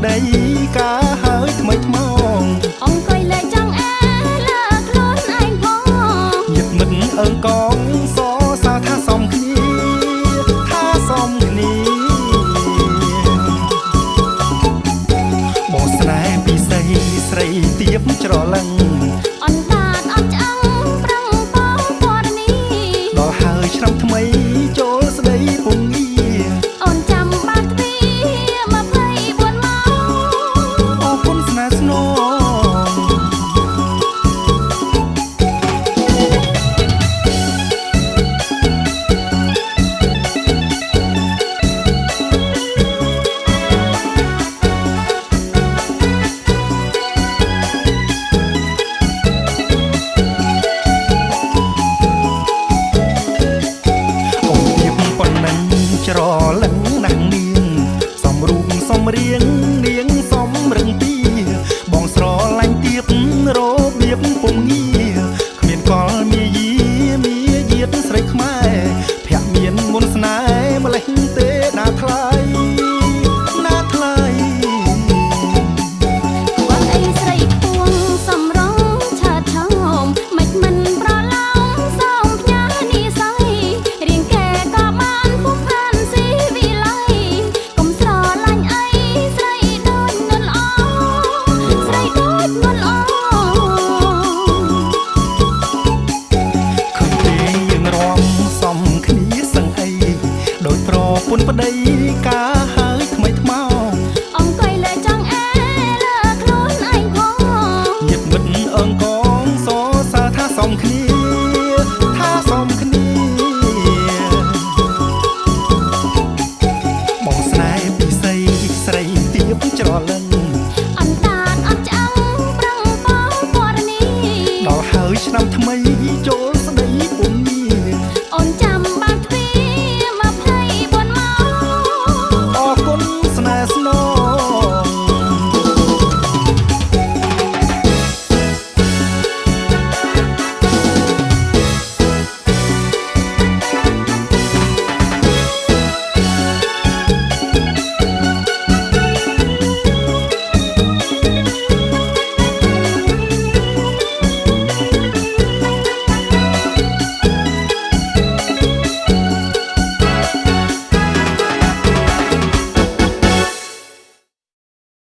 ដីការហើយថ្មីថ្មងអង្គុយលេចង់អែលើខ្លួនឯងផងញាតិមិត្តអើងកងសសារថាសមគ្នាថាសមគ្នាបងស្នេហ៍ពីស្រីស្រីទៀបច្រឡឹងអនតាតអត់ឆ្អឹងប្រឹងបងពណ៌នេះដល់ហើយឆ្នាំថ្មីចូលស្ដីពងងារអូនចាំបាត់ទ្វា24ម៉ោងអរគុណស្នេហ៍ស្នងច្រឡឹងណាស់នាងសំរូបសំរៀងនាងសំរឹងទីបងស្រឡាញ់ទៀបរបៀបពុំងារគ្មានកលមាយាទស្រីខ្មែរភ័ក្រមានមុនស្នេហ៍ម្លេះទេណាថ្លៃណាថ្លៃបាត់អីស្រីពួងសំរងឆើតឆោមមិនប្រឡោមសំផ្ញើនីស័យរៀងកែក៏បានពុះផានស៊ីវិល័យកុំស្រឡាញ់អីស្រីដូចនួនល្អស្រីដូចនួនល្អឃើញទេយើងរំសំគ្នាសឹងអីដោយប្រពន្ធប្តីការ